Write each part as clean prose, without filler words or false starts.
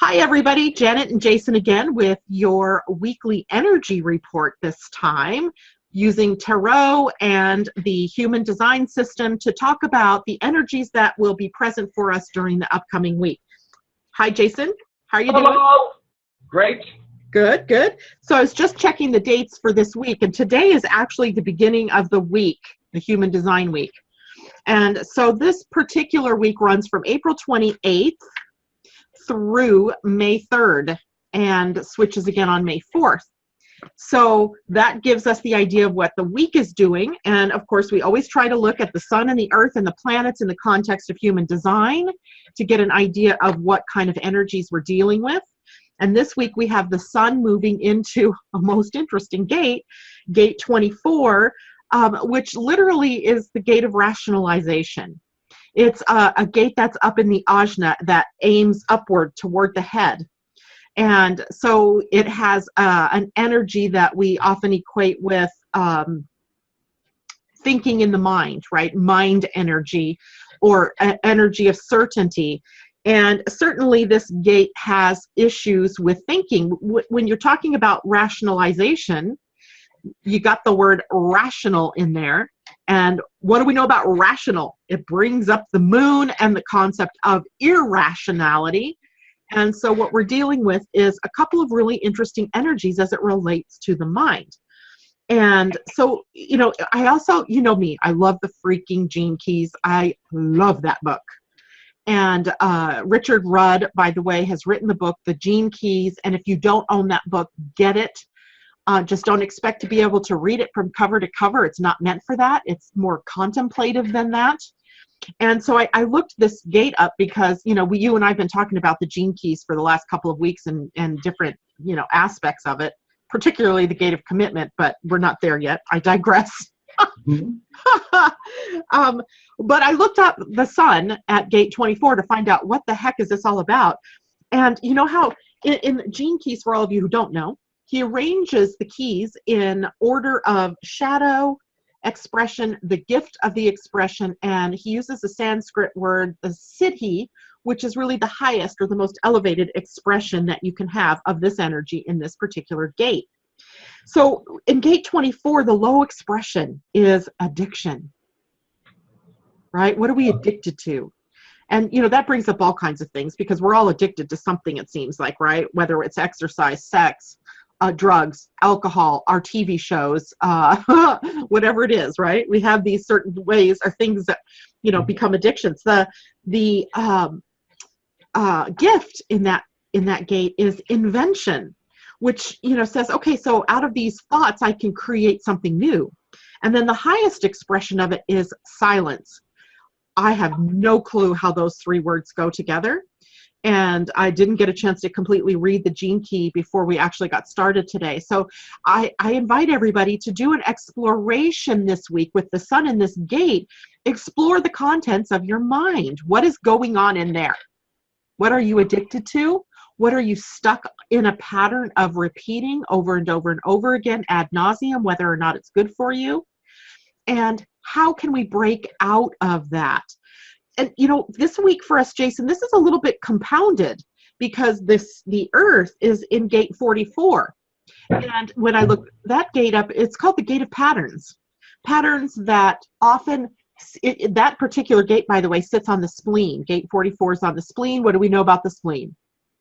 Hi, everybody. Janet and Jason again with your weekly energy report this time, using tarot and the human design system to talk about the energies that will be present for us during the upcoming week. Hi, Jason. How are you doing? Hello. Great. Good, good. So I was just checking the dates for this week, and today is actually the beginning of the week, the Human Design Week. And so this particular week runs from April 28th through May 3rd and switches again on May 4th. So that gives us the idea of what the week is doing. And of course, we always try to look at the sun and the earth and the planets in the context of human design to get an idea of what kind of energies we're dealing with. And this week we have the sun moving into a most interesting gate, gate 24, which literally is the gate of rationalization. It's a gate that's up in the ajna that aims upward toward the head. And so it has an energy that we often equate with thinking in the mind, right? Mind energy or energy of certainty. And certainly this gate has issues with thinking. When you're talking about rationalization, you got the word rational in there. And what do we know about rational? It brings up the moon and the concept of irrationality. And so what we're dealing with is a couple of really interesting energies as it relates to the mind. And so, I also, me, I love the freaking Gene Keys. I love that book. And Richard Rudd, by the way, has written the book, The Gene Keys. And if you don't own that book, get it. Just don't expect to be able to read it from cover to cover. It's not meant for that. It's more contemplative than that. And so I looked this gate up because, you and I have been talking about the Gene Keys for the last couple of weeks and different, aspects of it, particularly the gate of commitment, but we're not there yet. I digress. But I looked up the sun at gate 24 to find out what the heck is this all about. And you know how in Gene Keys, for all of you who don't know, he arranges the keys in order of shadow, expression, the gift of the expression, and he uses a Sanskrit word, the siddhi, which is really the highest or the most elevated expression that you can have of this energy in this particular gate. So in gate 24, the low expression is addiction, right? What are we addicted to? And, that brings up all kinds of things because we're all addicted to something, it seems like, right? Whether it's exercise, sex, drugs, alcohol, our TV shows, whatever it is, right? We have these certain ways or things that, become addictions. The gift in that gate is invention, which, says, okay, so out of these thoughts, I can create something new. And then the highest expression of it is silence. I have no clue how those three words go together. And I didn't get a chance to completely read the Gene Key before we actually got started today. So I invite everybody to do an exploration this week with the sun in this gate. Explore the contents of your mind. What is going on in there? What are you addicted to? What are you stuck in a pattern of repeating over and over and over again ad nauseum, whether or not it's good for you? And how can we break out of that? And, this week for us, Jason, this is a little bit compounded because the earth is in gate 44. And when I look that gate up, it's called the gate of patterns. Patterns that often, that particular gate, by the way, sits on the spleen. Gate 44 is on the spleen. What do we know about the spleen?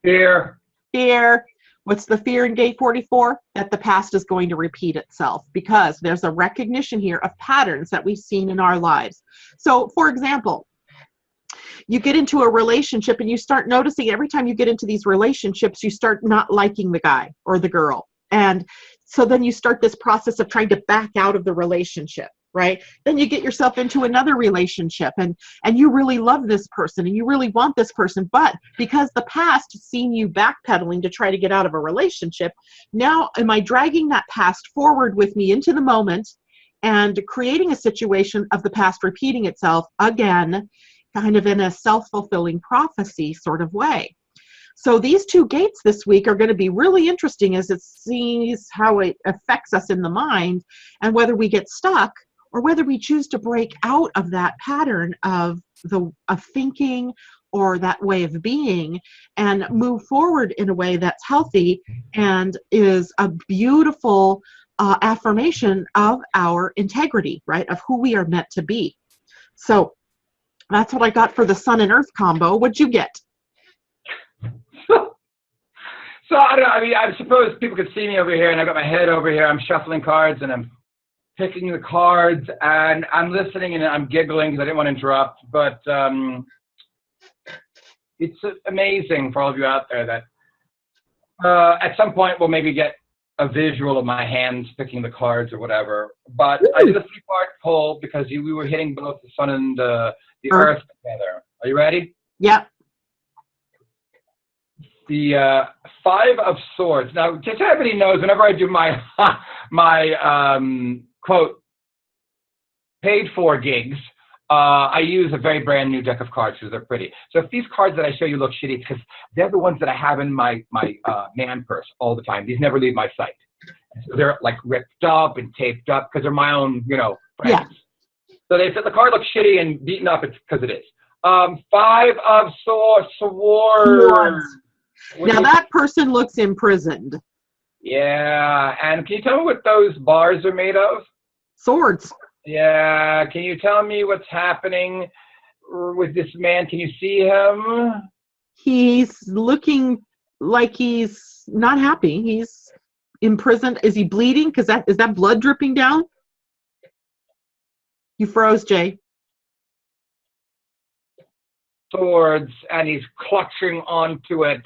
Fear. Fear. What's the fear in gate 44? That the past is going to repeat itself because there's a recognition here of patterns that we've seen in our lives. So, for example, you get into a relationship and you start noticing every time you get into these relationships, you start not liking the guy or the girl. And so then you start this process of trying to back out of the relationship, right? Then you get yourself into another relationship and you really love this person and you really want this person. But because the past has seen you backpedaling to try to get out of a relationship, now am I dragging that past forward with me into the moment and creating a situation of the past repeating itself again, kind of in a self-fulfilling prophecy sort of way. So these two gates this week are going to be really interesting as it sees how it affects us in the mind and whether we get stuck or whether we choose to break out of that pattern of thinking or that way of being and move forward in a way that's healthy and is a beautiful affirmation of our integrity, right? Of who we are meant to be. So that's what I got for the sun and earth combo. What'd you get? So I don't know. I mean, I suppose people could see me over here, and I got my head over here. I'm shuffling cards, and I'm picking the cards, and I'm listening, and I'm giggling because I didn't want to interrupt. But it's amazing for all of you out there that at some point we'll maybe get a visual of my hands picking the cards or whatever. But I did a 3-part pull because we were hitting both the sun and the earth together. Are you ready? Yep. The 5 of Swords. Now, just so everybody knows, whenever I do my quote paid for gigs, I use a very brand new deck of cards because they're pretty. So if these cards that I show you look shitty, it's because they're the ones that I have in my man purse all the time. These never leave my sight. So they're like ripped up and taped up because they're my own, friends. Yeah. So they said the card looks shitty and beaten up. It's because it is. 5 of Swords. Now that person looks imprisoned. Yeah, and can you tell me what those bars are made of? Swords. Yeah, can you tell me what's happening with this man? Can you see him? He's looking like he's not happy. He's imprisoned. Is he bleeding? Is that blood dripping down? You froze, Jay. Swords, and he's clutching onto it.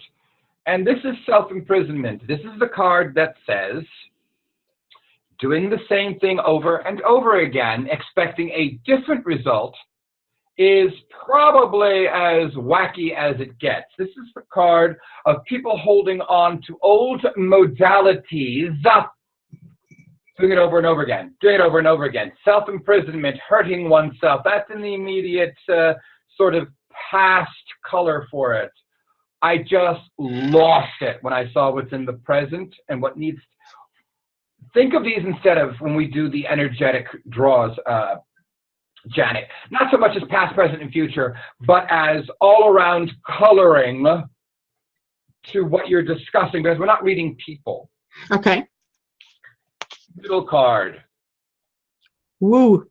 And this is self-imprisonment. This is the card that says, doing the same thing over and over again, expecting a different result, is probably as wacky as it gets. This is the card of people holding on to old modalities, doing it over and over again, doing it over and over again. Self-imprisonment, hurting oneself. That's in the immediate sort of past color for it. I just lost it when I saw what's in the present and what needs. Think of these instead of when we do the energetic draws, Janet. Not so much as past, present, and future, but as all around coloring to what you're discussing, because we're not reading people. Okay. Middle card. Woo.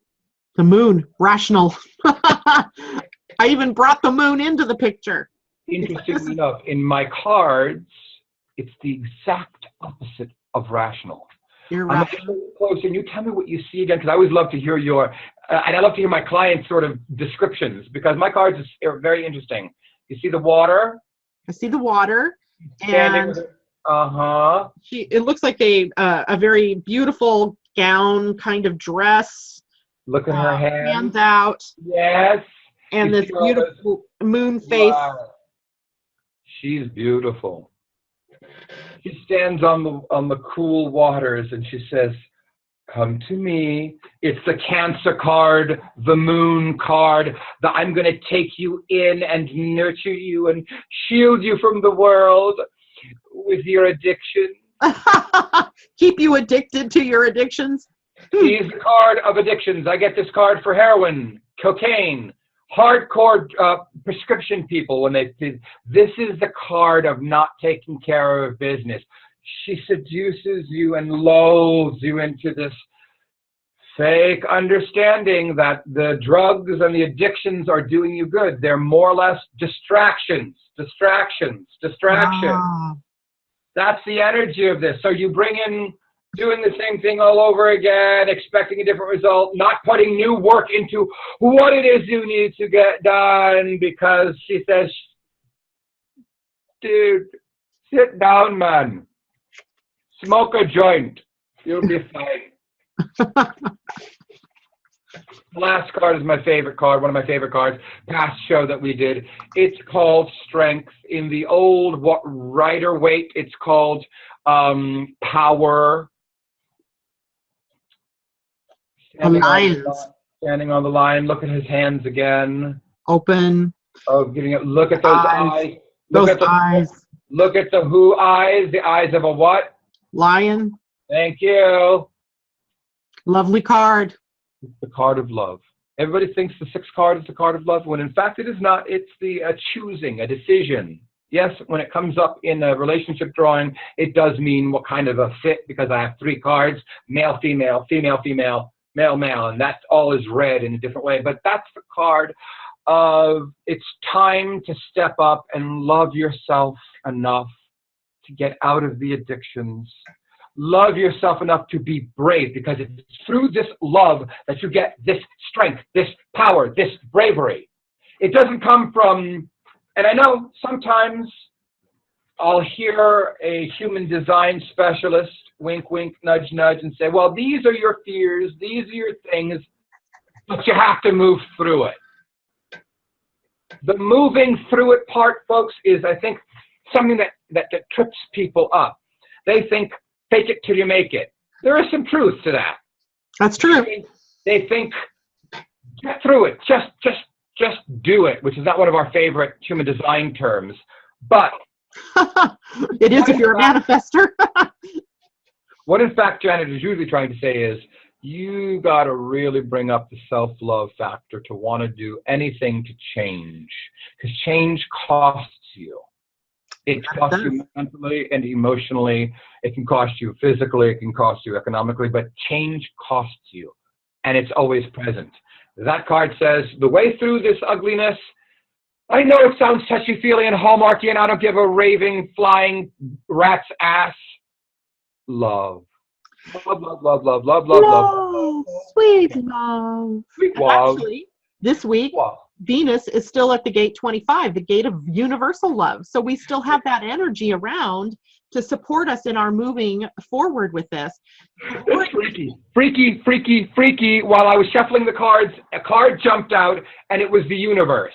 The moon. Rational. I even brought the moon into the picture. Interestingly enough, in my cards, it's the exact opposite of rational. You're I'm rational. closer, and you tell me what you see again, because I always love to hear your, and I love to hear my clients' sort of descriptions, because my cards are very interesting. You see the water? I see the water, and it looks like a very beautiful gown kind of dress. Look at her hands out. Yes. And this beautiful moon face. Wow. She's beautiful. She stands on the cool waters and she says, "Come to me." It's the Cancer card, the Moon card, the I'm going to take you in and nurture you and shield you from the world with your addiction. Keep you addicted to your addictions. She's the card of addictions. I get this card for heroin, cocaine, hardcore prescription people when they say, this is the card of not taking care of business. She seduces you and lulls you into this fake understanding that the drugs and the addictions are doing you good. They're more or less distractions. Ah. That's the energy of this. So you bring in doing the same thing all over again, expecting a different result, not putting new work into what it is you need to get done, because she says, dude, sit down, man. Smoke a joint. You'll be fine. The last card is my favorite card, one of my favorite cards, past show that we did. It's called Strength. In the old Rider-Waite, it's called Power. Standing on the lion. Look at his hands again. Open. Oh, getting it. Look at those eyes. Those eyes. Look at the who eyes. The eyes of a what? Lion. Thank you. Lovely card. The card of love. Everybody thinks the sixth card is the card of love, when in fact it is not. It's the choosing, a decision. Yes, when it comes up in a relationship drawing, it does mean what kind of a fit, because I have 3 cards, male, female, female, female, male, male, and that all is read in a different way. But that's the card of it's time to step up and love yourself enough to get out of the addictions. Love yourself enough to be brave, because it's through this love that you get this strength, this power, this bravery. It doesn't come from, and I know sometimes I'll hear a human design specialist, wink, wink, nudge, nudge, and say, well, these are your fears, these are your things, but you have to move through it. The moving through it part, folks, is, I think, something that trips people up. They think, fake it till you make it. There is some truth to that. That's true. They think, get through it, just do it, which is not one of our favorite human design terms. But it is if you're a manifester. What in fact Janet is usually trying to say is, you got to really bring up the self-love factor to want to do anything to change, because change costs you. It costs you mentally and emotionally. It can cost you physically. It can cost you economically, but change costs you, and it's always present. That card says, the way through this ugliness, I know it sounds touchy-feely and hallmarky, and I don't give a raving, flying rat's ass. Love. Love, love, love, love, love, love, love. Sweet love. Sweet love. Actually, this week, Love. Venus is still at the gate 25, the gate of universal love. So we still have that energy around to support us in our moving forward with this. It's freaky. Freaky, freaky, freaky. While I was shuffling the cards, a card jumped out, and it was the universe.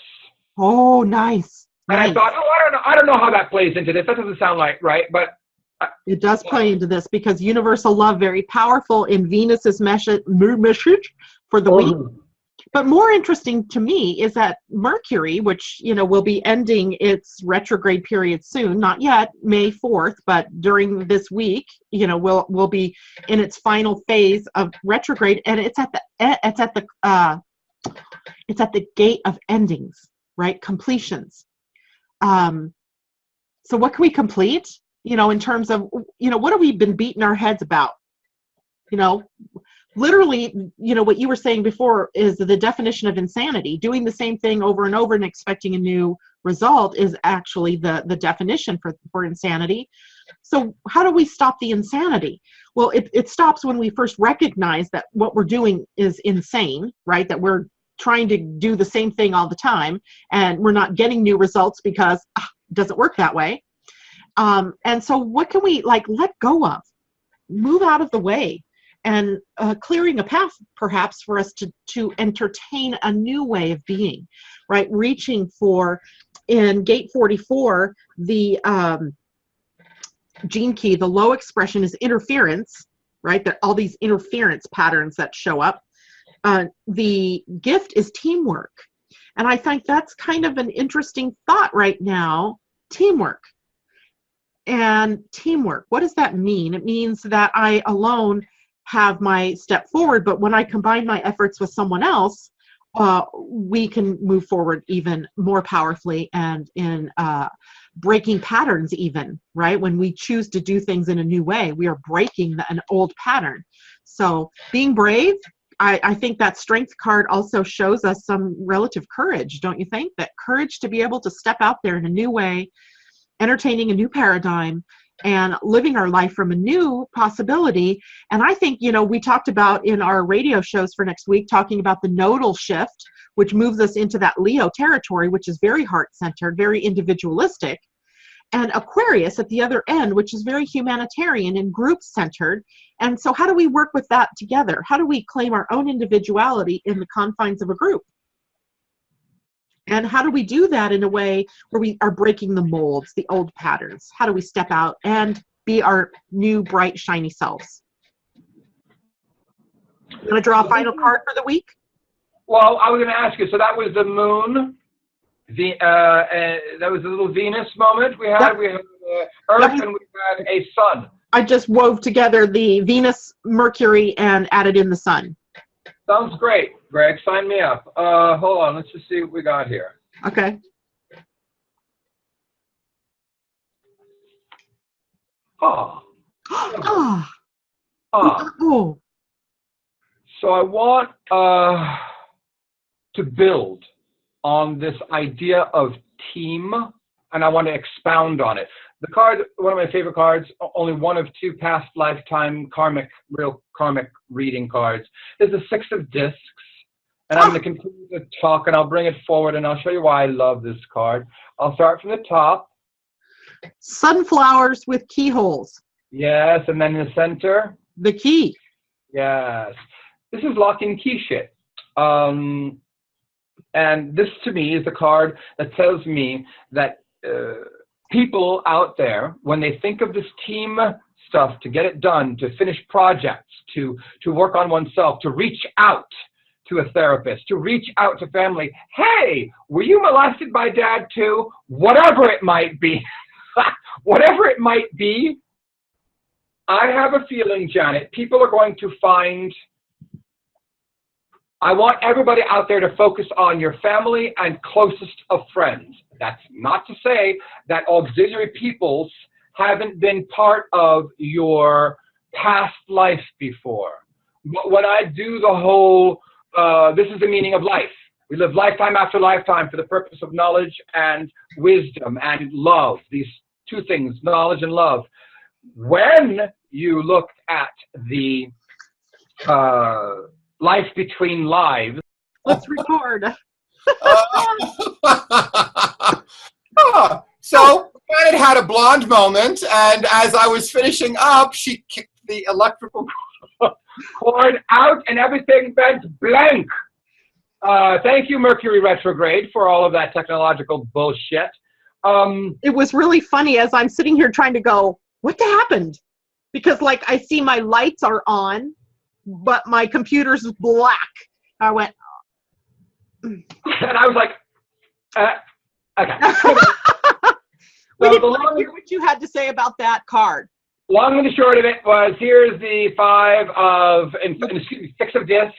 Oh, nice. And nice. I thought, oh, I don't know how that plays into this. That doesn't sound like right, but it does play into this, because universal love, very powerful in Venus's message for the week. But more interesting to me is that Mercury, which, will be ending its retrograde period soon, not yet, May 4th, but during this week, will be in its final phase of retrograde, and it's at the gate of endings, right? Completions. So what can we complete? In terms of, what have we been beating our heads about? Literally, what you were saying before is the definition of insanity. Doing the same thing over and over and expecting a new result is actually the definition for insanity. So how do we stop the insanity? Well, it stops when we first recognize that what we're doing is insane, right? That we're trying to do the same thing all the time, and we're not getting new results because it doesn't work that way. And so what can we let go of, move out of the way, and clearing a path perhaps for us to entertain a new way of being, right? Reaching for, in gate 44, the gene key, the low expression is interference, right? That all these interference patterns that show up. The gift is teamwork. And I think that's kind of an interesting thought right now, teamwork. And teamwork, what does that mean? It means that I alone have my step forward, but when I combine my efforts with someone else, we can move forward even more powerfully and in breaking patterns even, right? When we choose to do things in a new way, we are breaking an old pattern. So being brave, I think that strength card also shows us some relative courage, don't you think? That courage to be able to step out there in a new way, entertaining a new paradigm, and living our life from a new possibility. And I think, we talked about in our radio shows for next week, talking about the nodal shift, which moves us into that Leo territory, which is very heart-centered, very individualistic, and Aquarius at the other end, which is very humanitarian and group-centered. And so how do we work with that together? How do we claim our own individuality in the confines of a group? And how do we do that in a way where we are breaking the molds, the old patterns? How do we step out and be our new, bright, shiny selves? You want to draw a final card for the week? Well, I was going to ask you, so that was the moon, that was a little Venus moment we had. Yep. We had Earth, and we had a sun. I just wove together the Venus, Mercury, and added in the sun. Sounds great, Greg. Sign me up. Hold on. Let's just see what we got here. Okay. Oh. Ah. Oh. Oh. So I want to build on this idea of team, and I want to expound on it. The card, one of my favorite cards, only one of two past lifetime real karmic reading cards, is the Six of Discs. And I'm going to continue to talk, and I'll bring it forward, and I'll show you why I love this card. I'll start from the top. Sunflowers with keyholes. Yes, and then in the center. The key. Yes. This is lock and key shit. And this, to me, is the card that tells me that people out there, when they think of this team stuff to get it done, to finish projects, to work on oneself, to reach out to a therapist, to reach out to family. Hey, were you molested by dad too? Whatever it might be. Whatever it might be, I have a feeling, Janet, people are going to find... I want everybody out there to focus on your family and closest of friends. That's not to say that auxiliary peoples haven't been part of your past life before. But when I do the whole, this is the meaning of life. We live lifetime after lifetime for the purpose of knowledge and wisdom and love. These two things, knowledge and love. When you look at the life between lives. Let's record. So Janet had a blonde moment, and as I was finishing up, she kicked the electrical cord out, and everything went blank. Thank you, Mercury retrograde, for all of that technological bullshit. It was really funny as I'm sitting here trying to go, what happened? Because, like, I see my lights are on, but my computer's black. I went, and I was like, okay. We didn't want to hear what you had to say about that card. Long and the short of it was, here's the Six of Discs.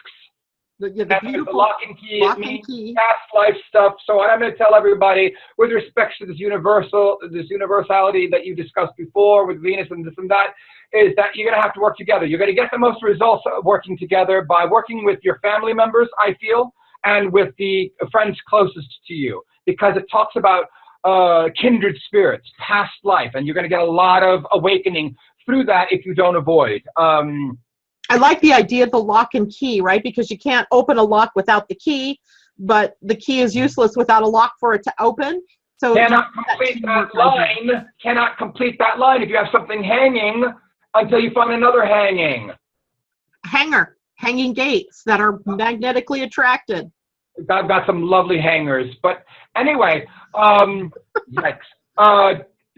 The beautiful the lock and key, past life stuff. So what I'm going to tell everybody, with respect to this universality that you discussed before with Venus and this and that, is that you're going to have to work together. You're going to get the most results working together by working with your family members, I feel, and with the friends closest to you, because it talks about kindred spirits, past life, and you're going to get a lot of awakening through that if you don't avoid. I like the idea of the lock and key, right? Because you can't open a lock without the key, but the key is useless without a lock for it to open. So cannot complete that line if you have something hanging until you find another hanging. Hanging gates that are magnetically attracted. I've got some lovely hangers, but anyway, yikes.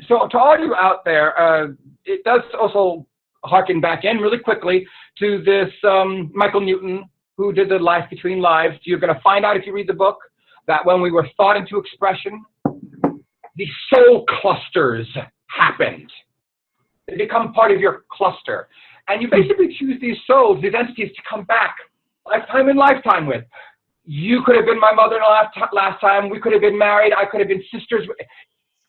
So to all you out there, it does also harken back in really quickly to this Michael Newton, who did the Life Between Lives. You're going to find out if you read the book that when we were thought into expression, the soul clusters happened. They become part of your cluster. And you basically choose these souls, these entities to come back lifetime and lifetime with. You could have been my mother-in-law last time. We could have been married. I could have been sisters.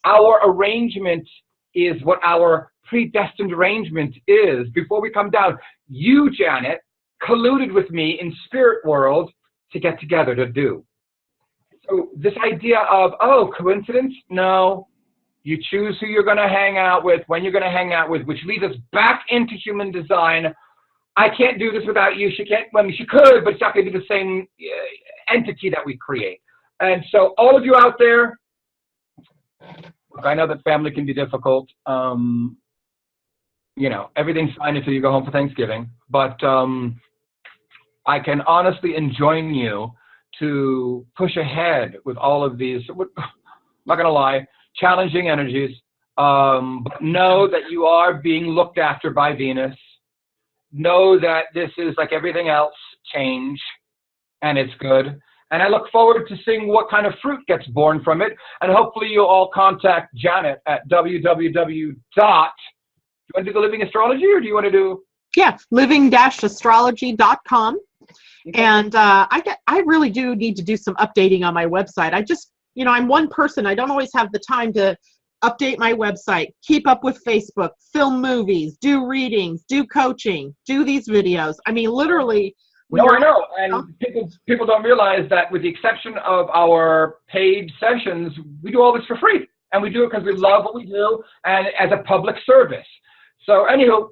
Our arrangement is what our predestined arrangement is. Before we come down, you, Janet, colluded with me in spirit world to get together to do. So this idea of, oh, coincidence? No. You choose who you're going to hang out with, when you're going to hang out with, which leads us back into human design. I can't do this without you. She can't, well, she could, but it's not going to be the same entity that we create. And so all of you out there, look, I know that family can be difficult. You know, everything's fine until you go home for Thanksgiving. But I can honestly enjoin you to push ahead with all of these, I'm not going to lie, challenging energies. But know that you are being looked after by Venus. Know that this is, like everything else, change, and it's good. And I look forward to seeing what kind of fruit gets born from it. And hopefully you'll all contact Janet at www. You want to do the Living Astrology, or do you want to do? Yeah, living-astrology.com. And I really do need to do some updating on my website. I just, I'm one person. I don't always have the time to update my website, keep up with Facebook, film movies, do readings, do coaching, do these videos. I mean, literally. No, I know. And people don't realize that with the exception of our paid sessions, we do all this for free. And we do it because we love what we do and as a public service. So anywho,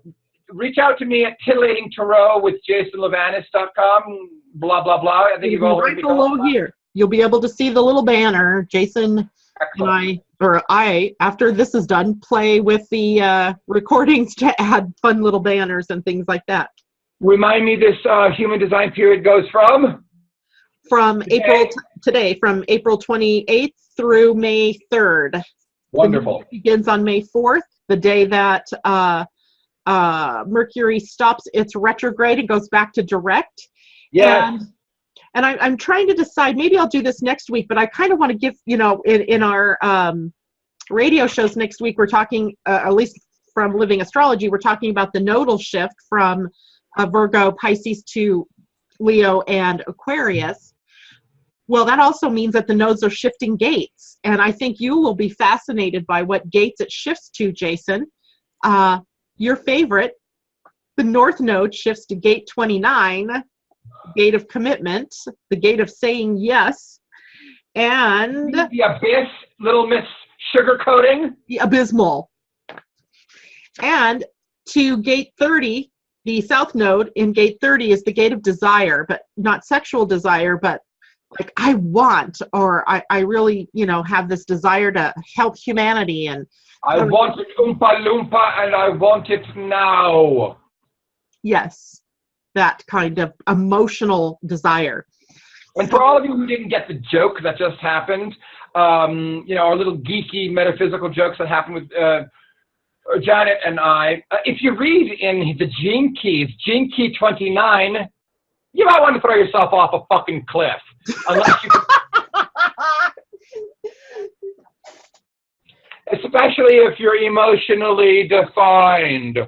reach out to me at Titillating Tarot with JasonLivanis.com, blah, blah, blah. I think you've all right below here. You'll be able to see the little banner. Jason and I, after this is done, play with the recordings to add fun little banners and things like that. Remind me, this human design period goes from? From today, from April 28th through May 3rd. Wonderful. It begins on May 4th, the day that Mercury stops its retrograde and goes back to direct. Yeah. And I'm trying to decide, maybe I'll do this next week, but I kind of want to give, in our radio shows next week, we're talking, at least from Living Astrology, we're talking about the nodal shift from Virgo, Pisces to Leo and Aquarius. Well, that also means that the nodes are shifting gates. And I think you will be fascinated by what gates it shifts to, Jason. Your favorite, the North Node, shifts to gate 29, gate of commitment, the gate of saying yes, and the abyss, Little Miss Sugarcoating, the abysmal. And to gate 30, the South Node in gate 30 is the gate of desire, but not sexual desire, but like I want, or I really, have this desire to help humanity. And I want it Oompa Loompa, and I want it now. Yes, that kind of emotional desire. And for all of you who didn't get the joke that just happened, our little geeky metaphysical jokes that happened with Janet and I, if you read in the Gene Keys, Gene Key 29, you might want to throw yourself off a fucking cliff. Unless you especially if you're emotionally defined.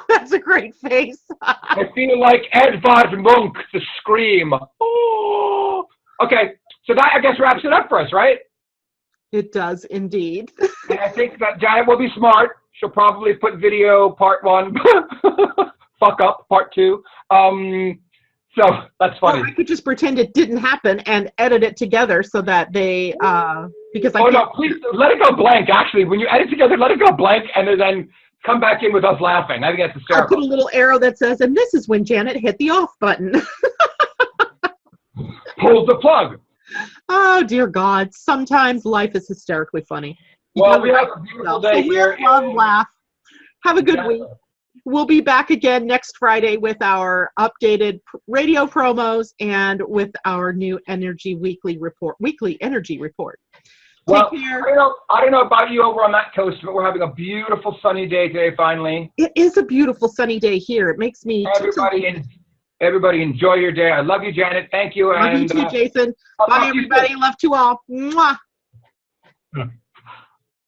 That's a great face. I feel like Edvard Munch, the scream. Oh. Okay, so that, I guess, wraps it up for us, right? It does indeed. And I think that Janet will be smart. She'll probably put video part 1, fuck up part 2. So that's funny. Or I could just pretend it didn't happen and edit it together so that they, because no, please let it go blank. Actually, when you edit together, let it go blank and then come back in with us laughing. I think that's hysterical. I'll put a little arrow that says, and this is when Janet hit the off button. Pulls the plug. Oh, dear God. Sometimes life is hysterically funny. Well, we have a beautiful day here. Love, laugh. Have a good week. We'll be back again next Friday with our updated radio promos and with our new weekly energy report. Well, Take care. I don't know about you over on that coast, but we're having a beautiful sunny day today, finally. It is a beautiful sunny day here. It makes me... Everybody enjoy your day. I love you, Janet. Thank you. Love you too, Jason. Bye, everybody. Love to all. Mwah.